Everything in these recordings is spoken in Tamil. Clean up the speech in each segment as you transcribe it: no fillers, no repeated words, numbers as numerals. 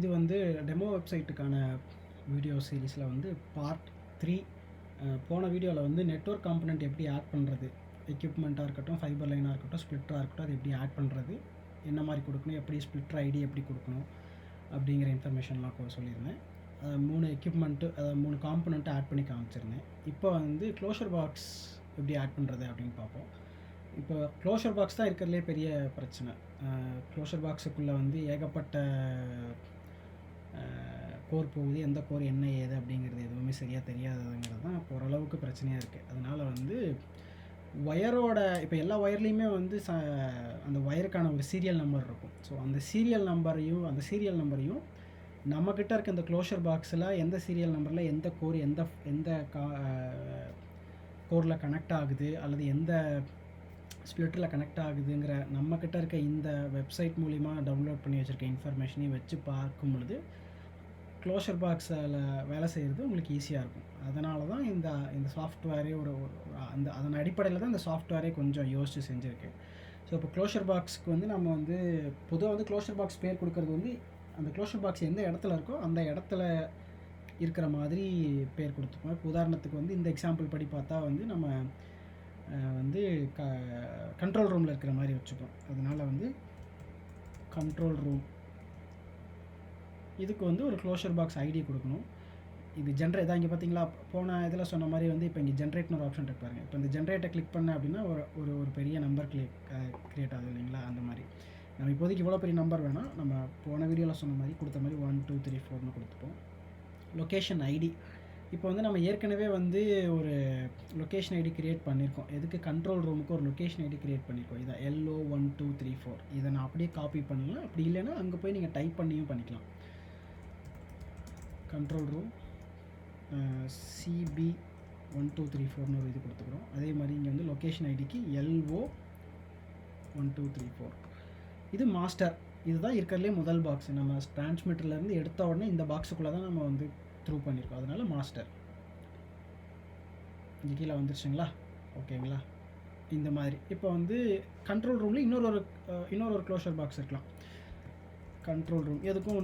இது வந்து டெமோ வெப்சைட்டுக்கான வீடியோ சீரீஸில் வந்து பார்ட் 3. போன வீடியோவில் வந்து நெட்வொர்க் காம்பனண்ட் எப்படி ஆட் பண்ணுறது, எக்யூப்மெண்ட்டாக இருக்கட்டும், ஃபைபர் லைனாக இருக்கட்டும், ஸ்ப்ளிட்டராக இருக்கட்டும், அது எப்படி ஆட் பண்ணுறது, என்ன மாதிரி கொடுக்கணும், எப்படி ஸ்ப்ளிட்டர் ஐடி எப்படி கொடுக்கணும் அப்படிங்கிற இன்ஃபர்மேஷன்லாம் சொல்லியிருந்தேன். 3 எக்யூப்மெண்ட்டு, 3 காம்பனண்ட்டு ஆட் பண்ணி காமிச்சிருந்தேன். இப்போ வந்து க்ளோஷர் பாக்ஸ் எப்படி ஆட் பண்ணுறது அப்படின்னு பார்ப்போம். இப்போ க்ளோஷர் பாக்ஸ் தான் இருக்கிறதுலே பெரிய பிரச்சனை. க்ளோஷர் பாக்ஸுக்குள்ளே வந்து ஏகப்பட்ட கோர் போகுது, எந்த கோர் என்ன ஏது அப்படிங்கிறது எதுவுமே சரியாக தெரியாததுங்கிறது தான் இப்போ ஓரளவுக்கு பிரச்சனையாக இருக்குது. அதனால் வந்து ஒயரோட இப்போ எல்லா ஒயர்லேயுமே வந்து அந்த ஒயருக்கான ஒரு சீரியல் நம்பர் இருக்கும். ஸோ அந்த சீரியல் நம்பரையும் நம்மக்கிட்ட இருக்க இந்த க்ளோஷர் பாக்ஸில் எந்த சீரியல் நம்பரில் எந்த கோர் எந்த கோரில் கனெக்ட் ஆகுது அல்லது எந்த ஸ்ப்ளிட்டரில் கனெக்ட் ஆகுதுங்கிற நம்மக்கிட்ட இருக்க இந்த வெப்சைட் மூலிமா டவுன்லோட் பண்ணி வச்சுருக்க இன்ஃபர்மேஷனையும் வச்சு பார்க்கும் பொழுது க்ளோஷர் பாக்ஸில் வேலை செய்கிறது உங்களுக்கு ஈஸியாக இருக்கும். அதனால தான் இந்த சாஃப்ட்வேரே அதன் அடிப்படையில் தான் இந்த சாஃப்ட்வேரே கொஞ்சம் யோசித்து செஞ்சுருக்கு. ஸோ இப்போ க்ளோஷர் பாக்ஸுக்கு வந்து நம்ம வந்து பொதுவாக வந்து க்ளோஷர் பாக்ஸ் பேர் கொடுக்கறது வந்து அந்த க்ளோஷர் பாக்ஸ் எந்த இடத்துல இருக்கோ அந்த இடத்துல இருக்கிற மாதிரி பேர் கொடுத்துப்போம். இப்போ உதாரணத்துக்கு வந்து இந்த எக்ஸாம்பிள் படி பார்த்தா வந்து நம்ம வந்து கண்ட்ரோல் ரூமில் இருக்கிற மாதிரி வச்சுப்போம். அதனால் வந்து கண்ட்ரோல் ரூம், இதுக்கு வந்து ஒரு க்ளோஷர் பாக்ஸ் ஐடி கொடுக்கணும். இது ஜென்ரேட் தான். இங்கே பார்த்தீங்களா, போன இதில் சொன்ன மாதிரி வந்து இப்போ இங்கே ஜென்ரேட்னு ஒரு ஆப்ஷன் இருக்கு பாருங்க. இப்போ இந்த ஜென்ரேட்டை கிளிக் பண்ண அப்படின்னா ஒரு பெரிய நம்பர் க்ரியேட் ஆகுது இல்லைங்களா. அந்த மாதிரி நம்ம இப்போதைக்கு இவ்வளோ பெரிய நம்பர் வேணாம், நம்ம போன வீடியோவில் சொன்ன மாதிரி கொடுத்த மாதிரி 1 2 3 4ன்னு கொடுத்துப்போம். லொக்கேஷன் ஐடி, இப்போ வந்து நம்ம ஏற்கனவே வந்து ஒரு லொக்கேஷன் ஐடி க்ரியேட் பண்ணியிருக்கோம். எதுக்கு, கண்ட்ரோல் ரூமுக்கு ஒரு லொக்கேஷன் ஐடி க்ரியேட் பண்ணியிருக்கோம். இதை LO1234. இதை நான் அப்படியே காப்பி பண்ணலாம். அப்படி இல்லைன்னா அங்கே போய் நீங்கள் டைப் பண்ணியும் பண்ணிக்கலாம். கண்ட்ரோல் ரூம் CB1234ன்னு ஒரு இது கொடுத்துக்கிறோம். அதே மாதிரி இங்கே வந்து லொக்கேஷன் ஐடிக்கு LO1234. இது மாஸ்டர். இதுதான் இருக்கிறதுலே முதல் பாக்ஸ். நம்ம டிரான்ஸ்மிட்டர்லேருந்து எடுத்த உடனே இந்த பாக்ஸுக்குள்ளே தான் நம்ம வந்து த்ரூ பண்ணியிருக்கோம். அதனால் மாஸ்டர் இங்கே கீழே வந்துருச்சுங்களா. ஓகேங்களா. இந்த மாதிரி இப்போ வந்து கண்ட்ரோல் ரூமில் இன்னொரு க்ளோஷர் பாக்ஸ் இருக்கலாம். கண்ட்ரோல் ரூம் எதுக்கும்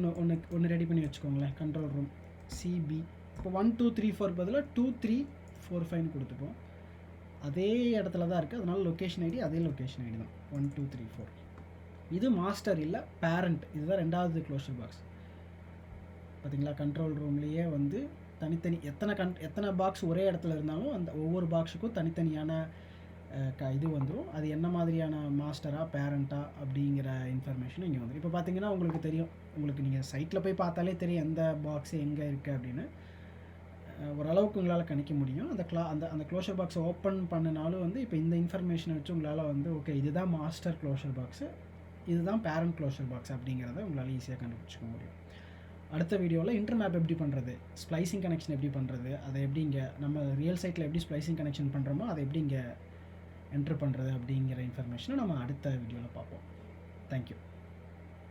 ஒன்று ரெடி பண்ணி வச்சுக்கோங்களேன். கண்ட்ரோல் ரூம் CB, இப்போ 1 2 3 4 பதிலாக 2 3 4 5ன்னு கொடுத்துப்போம். அதே இடத்துல தான் இருக்குது. அதனால் லொக்கேஷன் ஐடி அதே லொக்கேஷன் ஐடி தான் 1 2 3 4. இது மாஸ்டர் இல்லை, பேரண்ட். இதுதான் ரெண்டாவது க்ளோஷர் பாக்ஸ். பார்த்தீங்களா, கண்ட்ரோல் ரூம்லேயே வந்து தனித்தனி எத்தனை பாக்ஸ் ஒரே இடத்துல இருந்தாலும் அந்த ஒவ்வொரு பாக்ஸுக்கும் தனித்தனியான இது வந்துடும். அது என்ன மாதிரியான மாஸ்டராக பேரண்ட்டாக அப்படிங்கிற இன்ஃபர்மேஷன் இங்கே வந்துடும். இப்போ பார்த்தீங்கன்னா உங்களுக்கு தெரியும், உங்களுக்கு நீங்கள் சைட்டில் போய் பார்த்தாலே தெரியும் எந்த பாக்ஸு எங்கே இருக்குது அப்படின்னு. ஓரளவுக்கு உங்களால் கணிக்க முடியும். அந்த க்ளோஷர் பாக்ஸை ஓப்பன் பண்ணினாலும் வந்து இப்போ இந்த இன்ஃபர்மேஷனை வச்சு உங்களால் வந்து ஓகே இதுதான் மாஸ்டர் க்ளோஷர் பாக்ஸு, இதுதான் பேரண்ட் க்ளோஷர் பாக்ஸ் அப்படிங்கிறத உங்களால் ஈஸியாக கண்டுபிடிச்சிக்க முடியும். அடுத்த வீடியோவில் இன்டர்மேப் எப்படி பண்ணுறது, ஸ்ப்ளைசிங் கனெக்ஷன் எப்படி பண்ணுறது, அதை எப்படி இங்கே நம்ம ரியல் சைட்டில் எப்படி ஸ்ப்ளைசிங் கனெக்ஷன் பண்ணுறோமோ அதை எப்படி இங்கே என்ட்ரு பண்ணுறது அப்படிங்கிற இன்ஃபர்மேஷனை நம்ம அடுத்த வீடியோவில் பார்ப்போம். தேங்க்யூ.